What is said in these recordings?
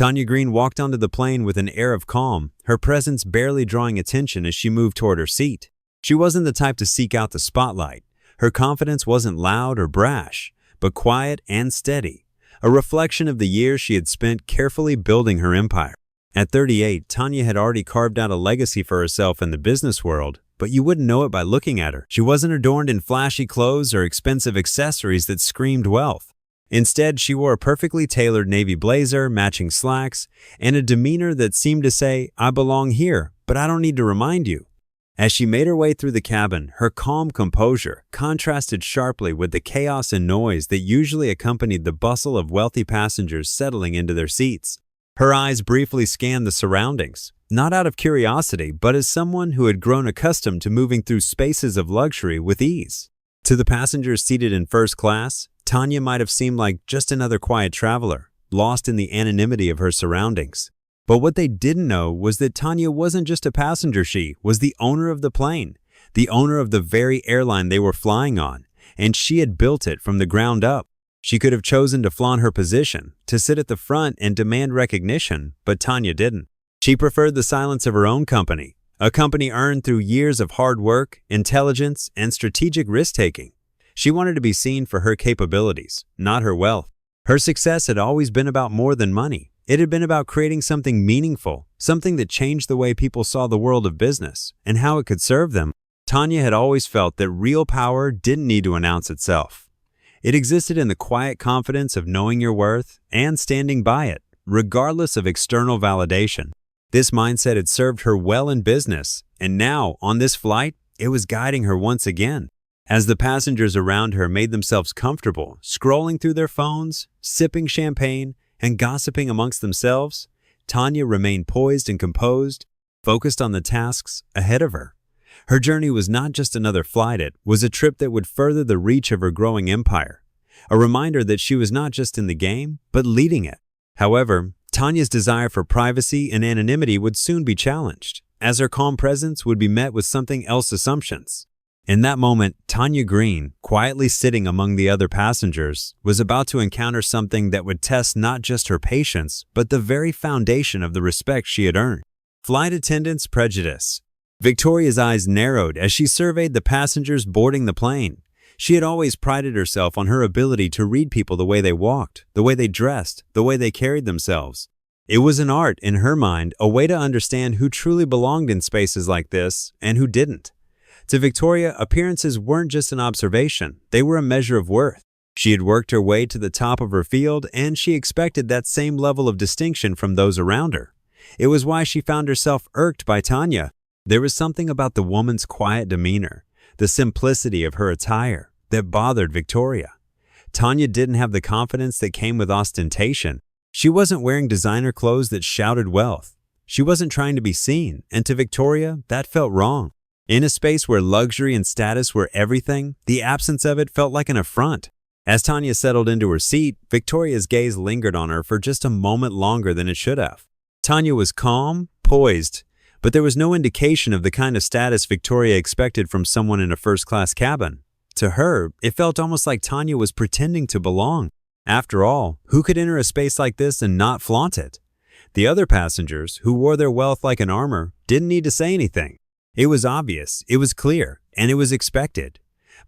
Tanya Green walked onto the plane with an air of calm, her presence barely drawing attention as she moved toward her seat. She wasn't the type to seek out the spotlight. Her confidence wasn't loud or brash, but quiet and steady, a reflection of the years she had spent carefully building her empire. At 38, Tanya had already carved out a legacy for herself in the business world, but you wouldn't know it by looking at her. She wasn't adorned in flashy clothes or expensive accessories that screamed wealth. Instead, she wore a perfectly tailored navy blazer, matching slacks, and a demeanor that seemed to say, "I belong here, but I don't need to remind you." As she made her way through the cabin, her calm composure contrasted sharply with the chaos and noise that usually accompanied the bustle of wealthy passengers settling into their seats. Her eyes briefly scanned the surroundings, not out of curiosity, but as someone who had grown accustomed to moving through spaces of luxury with ease. To the passengers seated in first class, Tanya might have seemed like just another quiet traveler, lost in the anonymity of her surroundings. But what they didn't know was that Tanya wasn't just a passenger, she was the owner of the plane, the owner of the very airline they were flying on, and she had built it from the ground up. She could have chosen to flaunt her position, to sit at the front and demand recognition, but Tanya didn't. She preferred the silence of her own company, a company earned through years of hard work, intelligence, and strategic risk-taking. She wanted to be seen for her capabilities, not her wealth. Her success had always been about more than money. It had been about creating something meaningful, something that changed the way people saw the world of business and how it could serve them. Tanya had always felt that real power didn't need to announce itself. It existed in the quiet confidence of knowing your worth and standing by it, regardless of external validation. This mindset had served her well in business, and now, on this flight, it was guiding her once again. As the passengers around her made themselves comfortable, scrolling through their phones, sipping champagne, and gossiping amongst themselves, Tanya remained poised and composed, focused on the tasks ahead of her. Her journey was not just another flight, it was a trip that would further the reach of her growing empire, a reminder that she was not just in the game, but leading it. However, Tanya's desire for privacy and anonymity would soon be challenged, as her calm presence would be met with something else's assumptions. In that moment, Tanya Green, quietly sitting among the other passengers, was about to encounter something that would test not just her patience, but the very foundation of the respect she had earned. Flight attendant's prejudice. Victoria's eyes narrowed as she surveyed the passengers boarding the plane. She had always prided herself on her ability to read people the way they walked, the way they dressed, the way they carried themselves. It was an art, in her mind, a way to understand who truly belonged in spaces like this and who didn't. To Victoria, appearances weren't just an observation, they were a measure of worth. She had worked her way to the top of her field, and she expected that same level of distinction from those around her. It was why she found herself irked by Tanya. There was something about the woman's quiet demeanor, the simplicity of her attire, that bothered Victoria. Tanya didn't have the confidence that came with ostentation. She wasn't wearing designer clothes that shouted wealth. She wasn't trying to be seen, and to Victoria, that felt wrong. In a space where luxury and status were everything, the absence of it felt like an affront. As Tanya settled into her seat, Victoria's gaze lingered on her for just a moment longer than it should have. Tanya was calm, poised, but there was no indication of the kind of status Victoria expected from someone in a first-class cabin. To her, it felt almost like Tanya was pretending to belong. After all, who could enter a space like this and not flaunt it? The other passengers, who wore their wealth like an armor, didn't need to say anything. It was obvious, it was clear, and it was expected.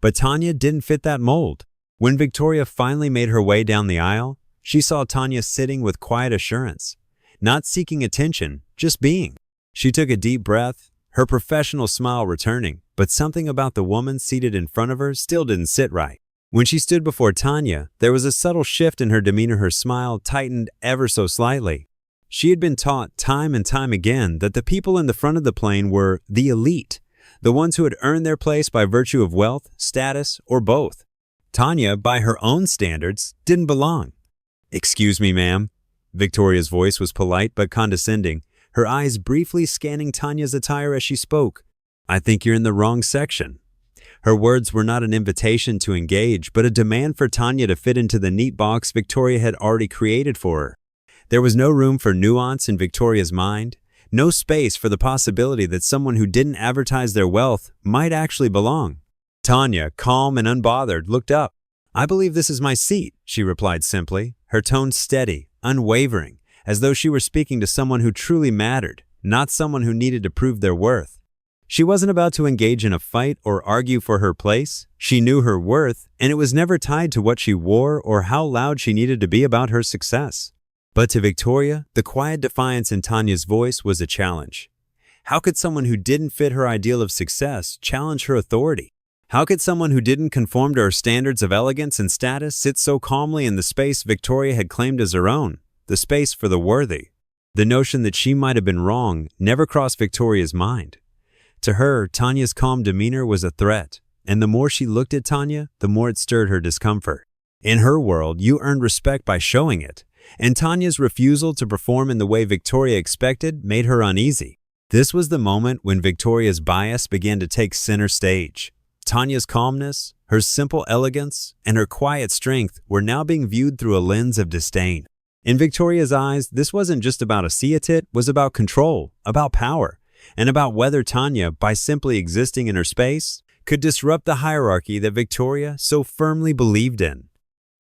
But Tanya didn't fit that mold. When Victoria finally made her way down the aisle, she saw Tanya sitting with quiet assurance, not seeking attention, just being. She took a deep breath, her professional smile returning, but something about the woman seated in front of her still didn't sit right. When she stood before Tanya, there was a subtle shift in her demeanor. Her smile tightened ever so slightly. She had been taught time and time again that the people in the front of the plane were the elite, the ones who had earned their place by virtue of wealth, status, or both. Tanya, by her own standards, didn't belong. "Excuse me, ma'am." Victoria's voice was polite but condescending, her eyes briefly scanning Tanya's attire as she spoke. "I think you're in the wrong section." Her words were not an invitation to engage, but a demand for Tanya to fit into the neat box Victoria had already created for her. There was no room for nuance in Victoria's mind, no space for the possibility that someone who didn't advertise their wealth might actually belong. Tanya, calm and unbothered, looked up. "I believe this is my seat," she replied simply, her tone steady, unwavering, as though she were speaking to someone who truly mattered, not someone who needed to prove their worth. She wasn't about to engage in a fight or argue for her place. She knew her worth, and it was never tied to what she wore or how loud she needed to be about her success. But to Victoria, the quiet defiance in Tanya's voice was a challenge. How could someone who didn't fit her ideal of success challenge her authority? How could someone who didn't conform to her standards of elegance and status sit so calmly in the space Victoria had claimed as her own, the space for the worthy? The notion that she might have been wrong never crossed Victoria's mind. To her, Tanya's calm demeanor was a threat, and the more she looked at Tanya, the more it stirred her discomfort. In her world, you earned respect by showing it, and Tanya's refusal to perform in the way Victoria expected made her uneasy. This was the moment when Victoria's bias began to take center stage. Tanya's calmness, her simple elegance, and her quiet strength were now being viewed through a lens of disdain. In Victoria's eyes, this wasn't just about a see-it, it was about control, about power, and about whether Tanya, by simply existing in her space, could disrupt the hierarchy that Victoria so firmly believed in.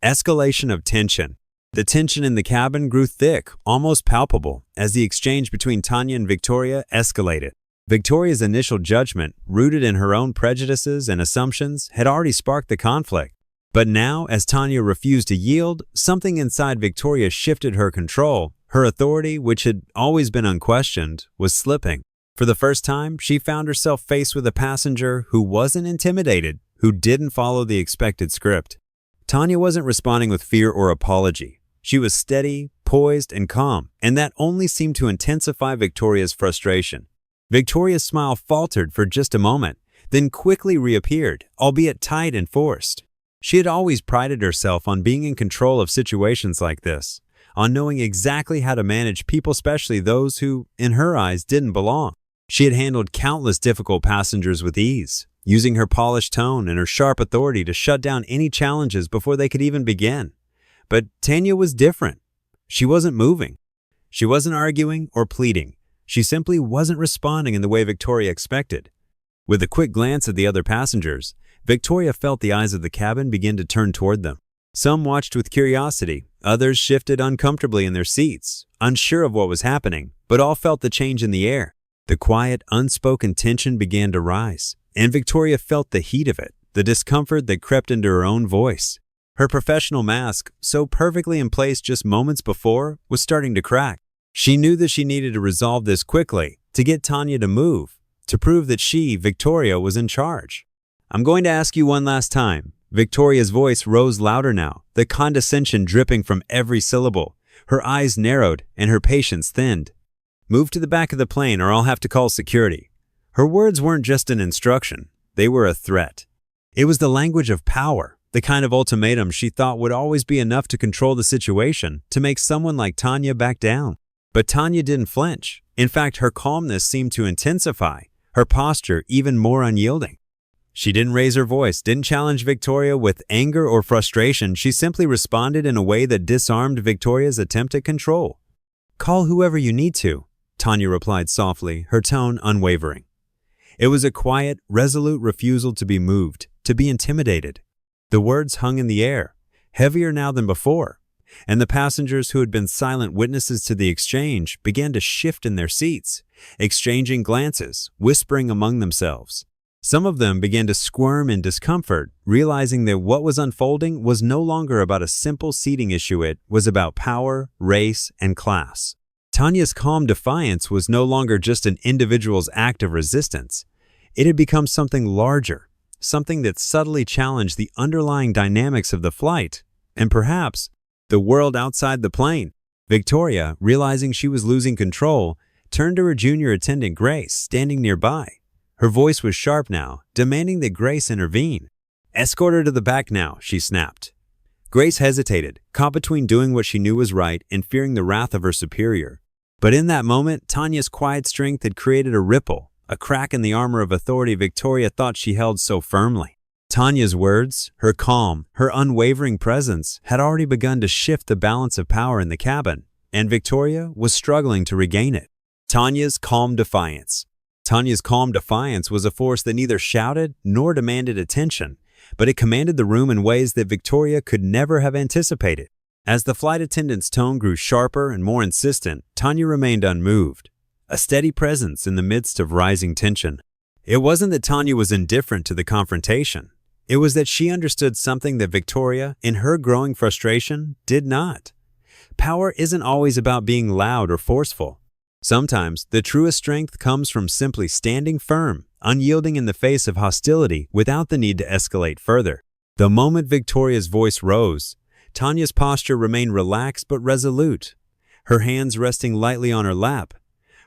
Escalation of tension. The tension in the cabin grew thick, almost palpable, as the exchange between Tanya and Victoria escalated. Victoria's initial judgment, rooted in her own prejudices and assumptions, had already sparked the conflict. But now, as Tanya refused to yield, something inside Victoria shifted her control. Her authority, which had always been unquestioned, was slipping. For the first time, she found herself faced with a passenger who wasn't intimidated, who didn't follow the expected script. Tanya wasn't responding with fear or apology. She was steady, poised, and calm, and that only seemed to intensify Victoria's frustration. Victoria's smile faltered for just a moment, then quickly reappeared, albeit tight and forced. She had always prided herself on being in control of situations like this, on knowing exactly how to manage people, especially those who, in her eyes, didn't belong. She had handled countless difficult passengers with ease, using her polished tone and her sharp authority to shut down any challenges before they could even begin. But Tanya was different. She wasn't moving. She wasn't arguing or pleading. She simply wasn't responding in the way Victoria expected. With a quick glance at the other passengers, Victoria felt the eyes of the cabin begin to turn toward them. Some watched with curiosity, others shifted uncomfortably in their seats, unsure of what was happening, but all felt the change in the air. The quiet, unspoken tension began to rise, and Victoria felt the heat of it, the discomfort that crept into her own voice. Her professional mask, so perfectly in place just moments before, was starting to crack. She knew that she needed to resolve this quickly, to get Tanya to move, to prove that she, Victoria, was in charge. "I'm going to ask you one last time." Victoria's voice rose louder now, the condescension dripping from every syllable. Her eyes narrowed, and her patience thinned. "Move to the back of the plane or I'll have to call security." Her words weren't just an instruction, they were a threat. It was the language of power, the kind of ultimatum she thought would always be enough to control the situation, to make someone like Tanya back down. But Tanya didn't flinch. In fact, her calmness seemed to intensify, her posture even more unyielding. She didn't raise her voice, didn't challenge Victoria with anger or frustration. She simply responded in a way that disarmed Victoria's attempt at control. "Call whoever you need to," Tanya replied softly, her tone unwavering. It was a quiet, resolute refusal to be moved, to be intimidated. The words hung in the air, heavier now than before, and the passengers who had been silent witnesses to the exchange began to shift in their seats, exchanging glances, whispering among themselves. Some of them began to squirm in discomfort, realizing that what was unfolding was no longer about a simple seating issue, it was about power, race, and class. Tanya's calm defiance was no longer just an individual's act of resistance. It had become something larger, something that subtly challenged the underlying dynamics of the flight, and perhaps the world outside the plane. Victoria, realizing she was losing control, turned to her junior attendant Grace, standing nearby. Her voice was sharp now, demanding that Grace intervene. "Escort her to the back now," she snapped. Grace hesitated, caught between doing what she knew was right and fearing the wrath of her superior. But in that moment, Tanya's quiet strength had created a ripple, a crack in the armor of authority Victoria thought she held so firmly. Tanya's words, her calm, her unwavering presence had already begun to shift the balance of power in the cabin, and Victoria was struggling to regain it. Tanya's calm defiance. Tanya's calm defiance was a force that neither shouted nor demanded attention, but it commanded the room in ways that Victoria could never have anticipated. As the flight attendant's tone grew sharper and more insistent, Tanya remained unmoved, a steady presence in the midst of rising tension. It wasn't that Tanya was indifferent to the confrontation. It was that she understood something that Victoria, in her growing frustration, did not. Power isn't always about being loud or forceful. Sometimes, the truest strength comes from simply standing firm, unyielding in the face of hostility without the need to escalate further. The moment Victoria's voice rose, Tanya's posture remained relaxed but resolute, her hands resting lightly on her lap,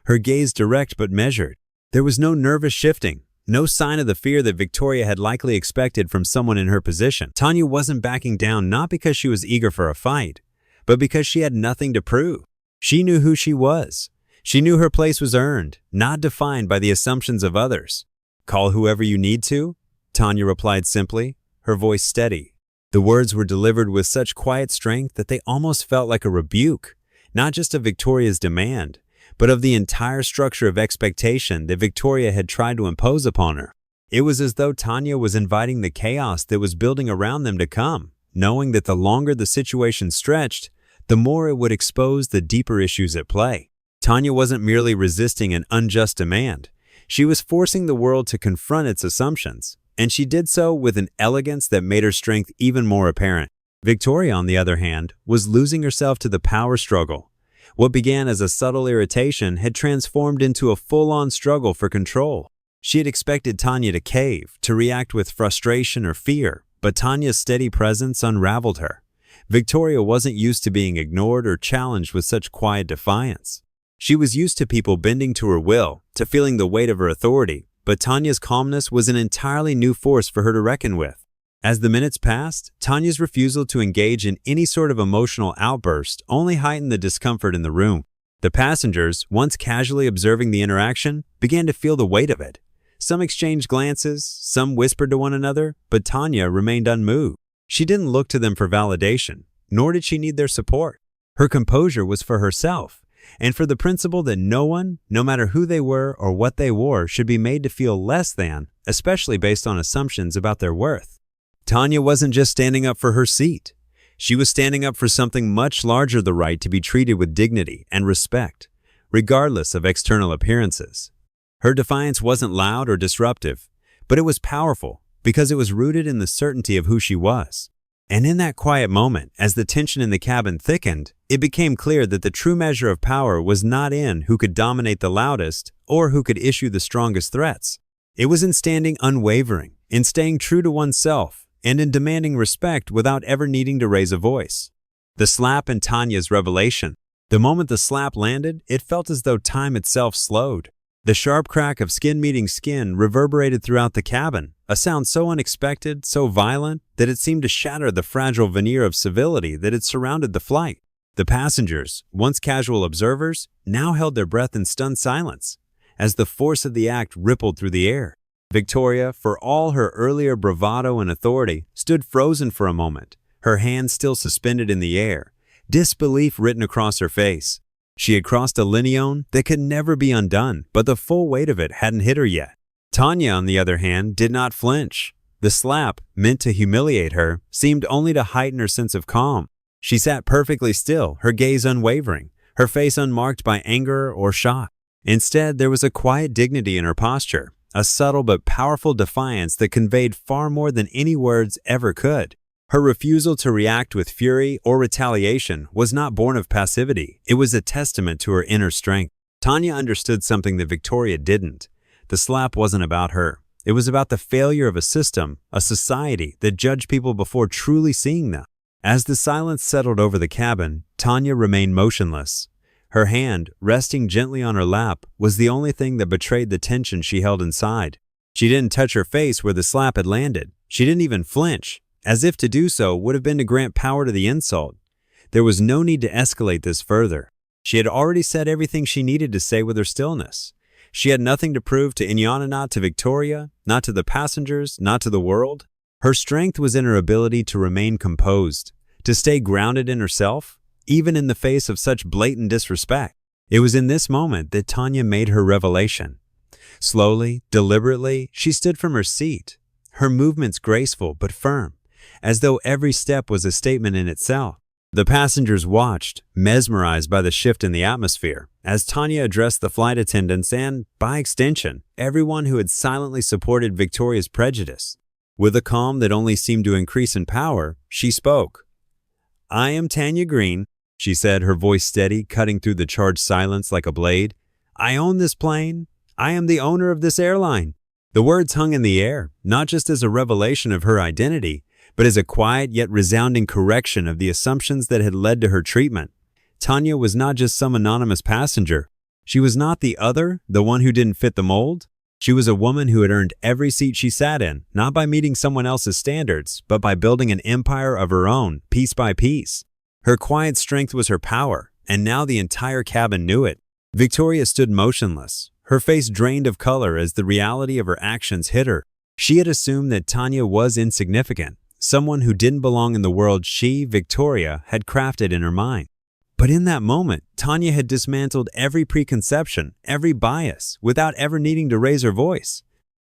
her gaze direct but measured. There was no nervous shifting, no sign of the fear that Victoria had likely expected from someone in her position. Tanya wasn't backing down not because she was eager for a fight, but because she had nothing to prove. She knew who she was. She knew her place was earned, not defined by the assumptions of others. "Call whoever you need to," Tanya replied simply, her voice steady. The words were delivered with such quiet strength that they almost felt like a rebuke, not just of Victoria's demand, but of the entire structure of expectation that Victoria had tried to impose upon her. It was as though Tanya was inviting the chaos that was building around them to come, knowing that the longer the situation stretched, the more it would expose the deeper issues at play. Tanya wasn't merely resisting an unjust demand. She was forcing the world to confront its assumptions, and she did so with an elegance that made her strength even more apparent. Victoria, on the other hand, was losing herself to the power struggle. What began as a subtle irritation had transformed into a full-on struggle for control. She had expected Tanya to cave, to react with frustration or fear, but Tanya's steady presence unraveled her. Victoria wasn't used to being ignored or challenged with such quiet defiance. She was used to people bending to her will, to feeling the weight of her authority, but Tanya's calmness was an entirely new force for her to reckon with. As the minutes passed, Tanya's refusal to engage in any sort of emotional outburst only heightened the discomfort in the room. The passengers, once casually observing the interaction, began to feel the weight of it. Some exchanged glances, some whispered to one another, but Tanya remained unmoved. She didn't look to them for validation, nor did she need their support. Her composure was for herself, and for the principle that no one, no matter who they were or what they wore, should be made to feel less than, especially based on assumptions about their worth. Tanya wasn't just standing up for her seat. She was standing up for something much larger, the right to be treated with dignity and respect, regardless of external appearances. Her defiance wasn't loud or disruptive, but it was powerful because it was rooted in the certainty of who she was. And in that quiet moment, as the tension in the cabin thickened, it became clear that the true measure of power was not in who could dominate the loudest or who could issue the strongest threats. It was in standing unwavering, in staying true to oneself, and in demanding respect without ever needing to raise a voice. The slap and Tanya's revelation. The moment the slap landed, it felt as though time itself slowed. The sharp crack of skin meeting skin reverberated throughout the cabin, a sound so unexpected, so violent, that it seemed to shatter the fragile veneer of civility that had surrounded the flight. The passengers, once casual observers, now held their breath in stunned silence, as the force of the act rippled through the air. Victoria, for all her earlier bravado and authority, stood frozen for a moment, her hands still suspended in the air, disbelief written across her face. She had crossed a lineone that could never be undone, but the full weight of it hadn't hit her yet. Tanya, on the other hand, did not flinch. The slap, meant to humiliate her, seemed only to heighten her sense of calm. She sat perfectly still, her gaze unwavering, her face unmarked by anger or shock. Instead, there was a quiet dignity in her posture, a subtle but powerful defiance that conveyed far more than any words ever could. Her refusal to react with fury or retaliation was not born of passivity. It was a testament to her inner strength. Tanya understood something that Victoria didn't. The slap wasn't about her. It was about the failure of a system, a society that judged people before truly seeing them. As the silence settled over the cabin, Tanya remained motionless. Her hand, resting gently on her lap, was the only thing that betrayed the tension she held inside. She didn't touch her face where the slap had landed. She didn't even flinch, as if to do so would have been to grant power to the insult. There was no need to escalate this further. She had already said everything she needed to say with her stillness. She had nothing to prove to Inyana, not to Victoria, not to the passengers, not to the world. Her strength was in her ability to remain composed, to stay grounded in herself, even in the face of such blatant disrespect. It was in this moment that Tanya made her revelation. Slowly, deliberately, she stood from her seat, her movements graceful but firm, as though every step was a statement in itself. The passengers watched, mesmerized by the shift in the atmosphere, as Tanya addressed the flight attendants and, by extension, everyone who had silently supported Victoria's prejudice. With a calm that only seemed to increase in power, she spoke. "I am Tanya Green," she said, her voice steady, cutting through the charged silence like a blade. "I own this plane. I am the owner of this airline." The words hung in the air, not just as a revelation of her identity, but as a quiet yet resounding correction of the assumptions that had led to her treatment. Tanya was not just some anonymous passenger. She was not the other, the one who didn't fit the mold. She was a woman who had earned every seat she sat in, not by meeting someone else's standards, but by building an empire of her own, piece by piece. Her quiet strength was her power, and now the entire cabin knew it. Victoria stood motionless, her face drained of color as the reality of her actions hit her. She had assumed that Tanya was insignificant, someone who didn't belong in the world she, Victoria, had crafted in her mind. But in that moment, Tanya had dismantled every preconception, every bias, without ever needing to raise her voice.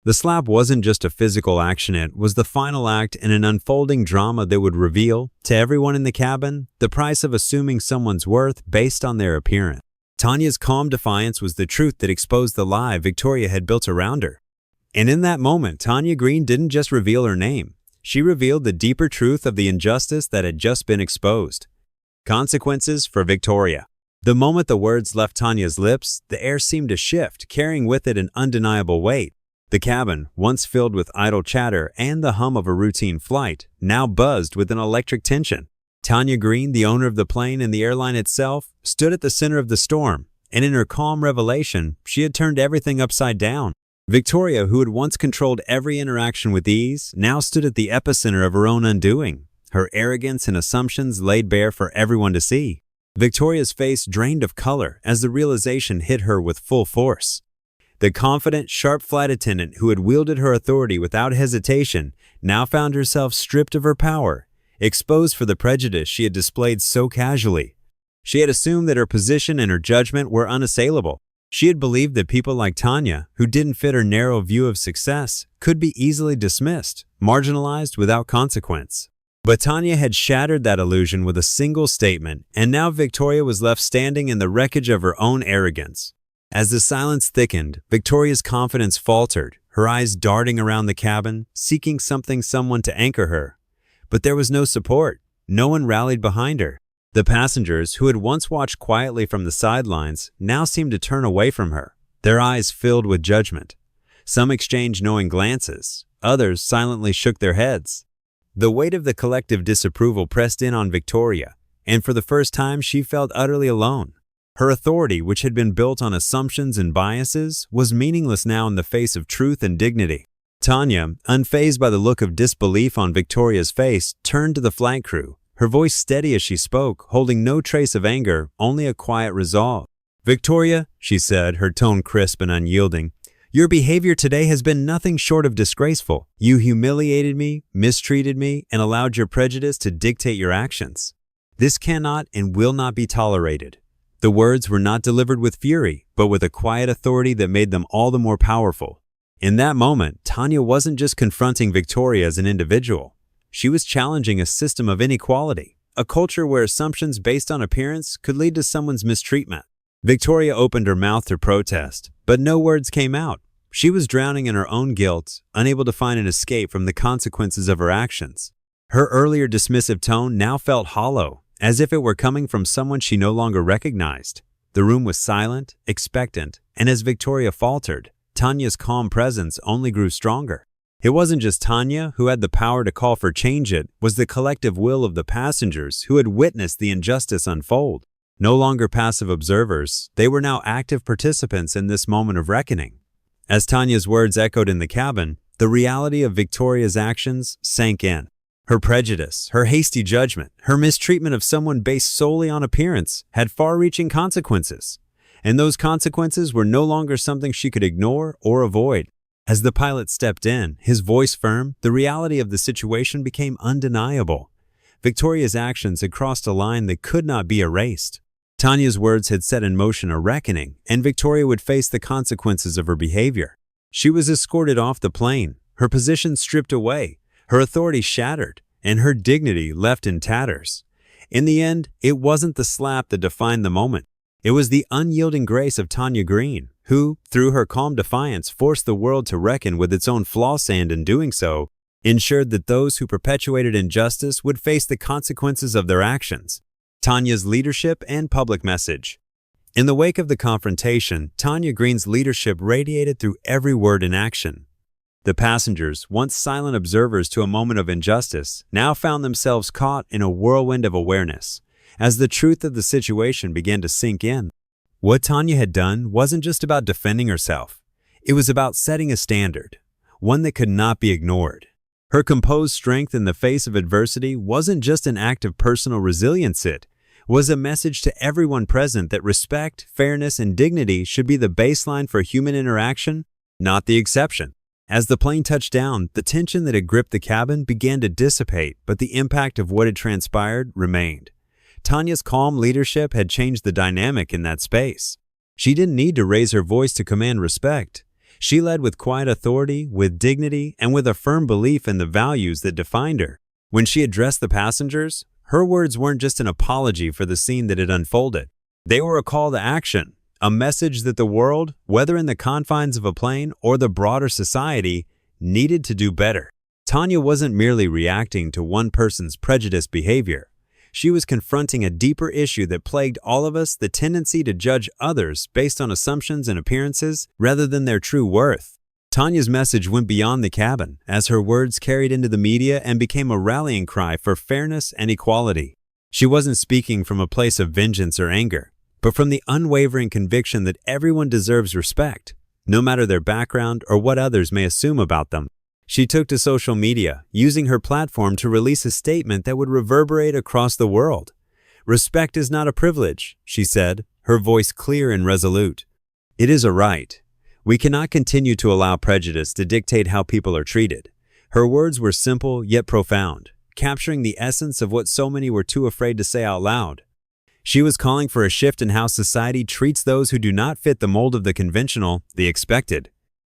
The slap wasn't just a physical action, it was the final act in an unfolding drama that would reveal, to everyone in the cabin, the price of assuming someone's worth based on their appearance. Tanya's calm defiance was the truth that exposed the lie Victoria had built around her. And in that moment, Tanya Green didn't just reveal her name. She revealed the deeper truth of the injustice that had just been exposed. Consequences for Victoria. The moment the words left Tanya's lips, the air seemed to shift, carrying with it an undeniable weight. The cabin, once filled with idle chatter and the hum of a routine flight, now buzzed with an electric tension. Tanya Green, the owner of the plane and the airline itself, stood at the center of the storm, and in her calm revelation, she had turned everything upside down. Victoria, who had once controlled every interaction with ease, now stood at the epicenter of her own undoing, her arrogance and assumptions laid bare for everyone to see. Victoria's face drained of color as the realization hit her with full force. The confident, sharp flight attendant who had wielded her authority without hesitation now found herself stripped of her power, exposed for the prejudice she had displayed so casually. She had assumed that her position and her judgment were unassailable. She had believed that people like Tanya, who didn't fit her narrow view of success, could be easily dismissed, marginalized without consequence. But Tanya had shattered that illusion with a single statement, and now Victoria was left standing in the wreckage of her own arrogance. As the silence thickened, Victoria's confidence faltered, her eyes darting around the cabin, seeking someone to anchor her. But there was no support. No one rallied behind her. The passengers, who had once watched quietly from the sidelines, now seemed to turn away from her, their eyes filled with judgment. Some exchanged knowing glances. Others silently shook their heads. The weight of the collective disapproval pressed in on Victoria, and for the first time she felt utterly alone. Her authority, which had been built on assumptions and biases, was meaningless now in the face of truth and dignity. Tanya, unfazed by the look of disbelief on Victoria's face, turned to the flight crew, her voice steady as she spoke, holding no trace of anger, only a quiet resolve. "Victoria," she said, her tone crisp and unyielding, "your behavior today has been nothing short of disgraceful. You humiliated me, mistreated me, and allowed your prejudice to dictate your actions. This cannot and will not be tolerated." The words were not delivered with fury, but with a quiet authority that made them all the more powerful. In that moment, Tanya wasn't just confronting Victoria as an individual. She was challenging a system of inequality, a culture where assumptions based on appearance could lead to someone's mistreatment. Victoria opened her mouth to protest, but no words came out. She was drowning in her own guilt, unable to find an escape from the consequences of her actions. Her earlier dismissive tone now felt hollow, as if it were coming from someone she no longer recognized. The room was silent, expectant, and as Victoria faltered, Tanya's calm presence only grew stronger. It wasn't just Tanya who had the power to call for change, it was the collective will of the passengers who had witnessed the injustice unfold. No longer passive observers, they were now active participants in this moment of reckoning. As Tanya's words echoed in the cabin, the reality of Victoria's actions sank in. Her prejudice, her hasty judgment, her mistreatment of someone based solely on appearance had far-reaching consequences. And those consequences were no longer something she could ignore or avoid. As the pilot stepped in, his voice firm, the reality of the situation became undeniable. Victoria's actions had crossed a line that could not be erased. Tanya's words had set in motion a reckoning, and Victoria would face the consequences of her behavior. She was escorted off the plane, her position stripped away, her authority shattered, and her dignity left in tatters. In the end, it wasn't the slap that defined the moment. It was the unyielding grace of Tanya Green, who, through her calm defiance, forced the world to reckon with its own flaws and, in doing so, ensured that those who perpetuated injustice would face the consequences of their actions. Tanya's leadership and public message. In the wake of the confrontation, Tanya Green's leadership radiated through every word and action. The passengers, once silent observers to a moment of injustice, now found themselves caught in a whirlwind of awareness, as the truth of the situation began to sink in. What Tanya had done wasn't just about defending herself. It was about setting a standard, one that could not be ignored. Her composed strength in the face of adversity wasn't just an act of personal resilience, it was a message to everyone present that respect, fairness, and dignity should be the baseline for human interaction, not the exception. As the plane touched down, the tension that had gripped the cabin began to dissipate, but the impact of what had transpired remained. Tanya's calm leadership had changed the dynamic in that space. She didn't need to raise her voice to command respect. She led with quiet authority, with dignity, and with a firm belief in the values that defined her. When she addressed the passengers, her words weren't just an apology for the scene that had unfolded. They were a call to action. A message that the world, whether in the confines of a plane or the broader society, needed to do better. Tanya wasn't merely reacting to one person's prejudiced behavior. She was confronting a deeper issue that plagued all of us, the tendency to judge others based on assumptions and appearances rather than their true worth. Tanya's message went beyond the cabin as her words carried into the media and became a rallying cry for fairness and equality. She wasn't speaking from a place of vengeance or anger, but from the unwavering conviction that everyone deserves respect, no matter their background or what others may assume about them. She took to social media, using her platform to release a statement that would reverberate across the world. "Respect is not a privilege," she said, her voice clear and resolute. "It is a right. We cannot continue to allow prejudice to dictate how people are treated." Her words were simple yet profound, capturing the essence of what so many were too afraid to say out loud. She was calling for a shift in how society treats those who do not fit the mold of the conventional, the expected.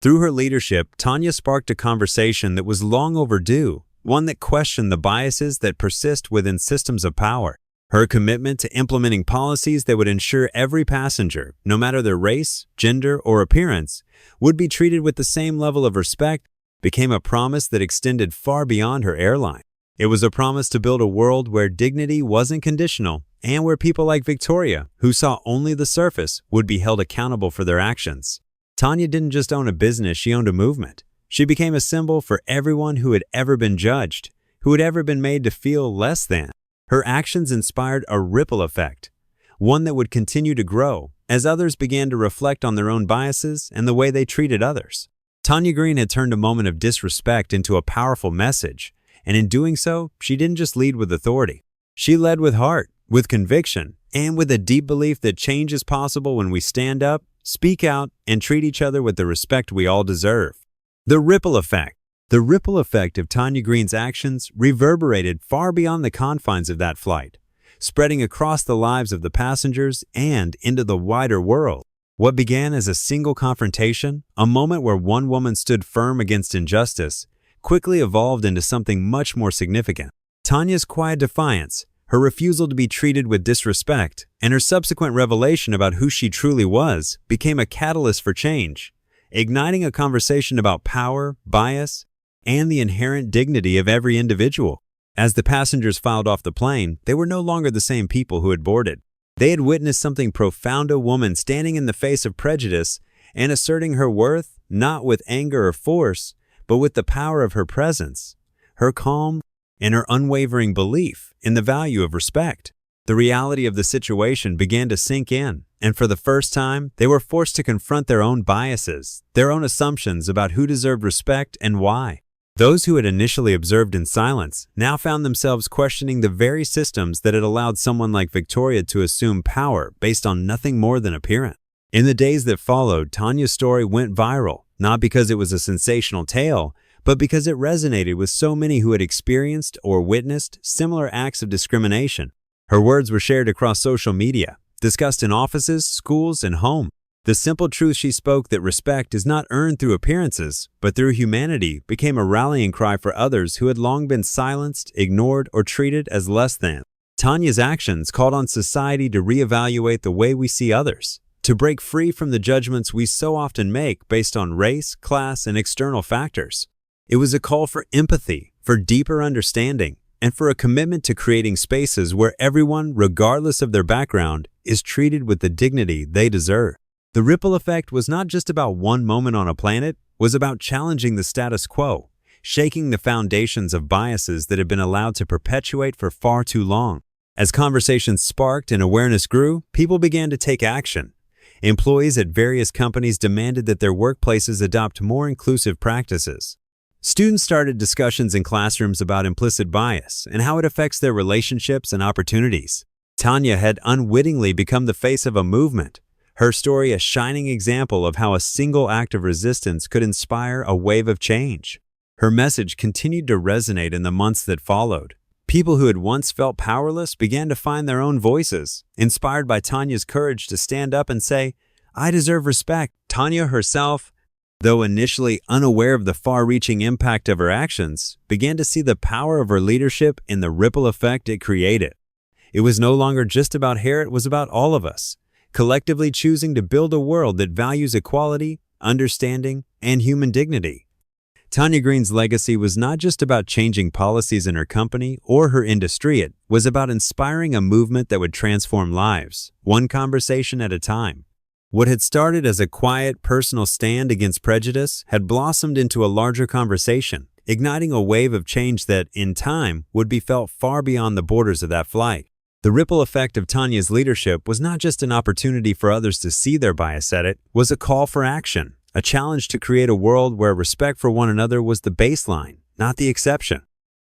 Through her leadership, Tanya sparked a conversation that was long overdue, one that questioned the biases that persist within systems of power. Her commitment to implementing policies that would ensure every passenger, no matter their race, gender, or appearance, would be treated with the same level of respect became a promise that extended far beyond her airline. It was a promise to build a world where dignity wasn't conditional and where people like Victoria, who saw only the surface, would be held accountable for their actions. Tanya didn't just own a business, she owned a movement. She became a symbol for everyone who had ever been judged, who had ever been made to feel less than. Her actions inspired a ripple effect, one that would continue to grow as others began to reflect on their own biases and the way they treated others. Tanya Green had turned a moment of disrespect into a powerful message, and in doing so, she didn't just lead with authority. She led with heart, with conviction, and with a deep belief that change is possible when we stand up, speak out, and treat each other with the respect we all deserve. The ripple effect. The ripple effect of Tanya Green's actions reverberated far beyond the confines of that flight, spreading across the lives of the passengers and into the wider world. What began as a single confrontation, a moment where one woman stood firm against injustice, quickly evolved into something much more significant. Tanya's quiet defiance, her refusal to be treated with disrespect, and her subsequent revelation about who she truly was became a catalyst for change, igniting a conversation about power, bias, and the inherent dignity of every individual. As the passengers filed off the plane, they were no longer the same people who had boarded. They had witnessed something profound: a woman standing in the face of prejudice and asserting her worth, not with anger or force, but with the power of her presence, her calm, and her unwavering belief in the value of respect. The reality of the situation began to sink in, and for the first time, they were forced to confront their own biases, their own assumptions about who deserved respect and why. Those who had initially observed in silence now found themselves questioning the very systems that had allowed someone like Victoria to assume power based on nothing more than appearance. In the days that followed, Tanya's story went viral, not because it was a sensational tale, but because it resonated with so many who had experienced or witnessed similar acts of discrimination. Her words were shared across social media, discussed in offices, schools, and home. The simple truth she spoke, that respect is not earned through appearances, but through humanity, became a rallying cry for others who had long been silenced, ignored, or treated as less than. Tanya's actions called on society to reevaluate the way we see others, to break free from the judgments we so often make based on race, class, and external factors. It was a call for empathy, for deeper understanding, and for a commitment to creating spaces where everyone, regardless of their background, is treated with the dignity they deserve. The ripple effect was not just about one moment on a planet, it was about challenging the status quo, shaking the foundations of biases that had been allowed to perpetuate for far too long. As conversations sparked and awareness grew, people began to take action. Employees at various companies demanded that their workplaces adopt more inclusive practices. Students started discussions in classrooms about implicit bias and how it affects their relationships and opportunities. Tanya had unwittingly become the face of a movement, her story a shining example of how a single act of resistance could inspire a wave of change. Her message continued to resonate in the months that followed. People who had once felt powerless began to find their own voices, inspired by Tanya's courage to stand up and say, "I deserve respect." Tanya herself, though initially unaware of the far-reaching impact of her actions, began to see the power of her leadership in the ripple effect it created. It was no longer just about her, it was about all of us, collectively choosing to build a world that values equality, understanding, and human dignity. Tanya Green's legacy was not just about changing policies in her company or her industry, it was about inspiring a movement that would transform lives, one conversation at a time. What had started as a quiet, personal stand against prejudice had blossomed into a larger conversation, igniting a wave of change that, in time, would be felt far beyond the borders of that flight. The ripple effect of Tanya's leadership was not just an opportunity for others to see their bias at it, was a call for action, a challenge to create a world where respect for one another was the baseline, not the exception.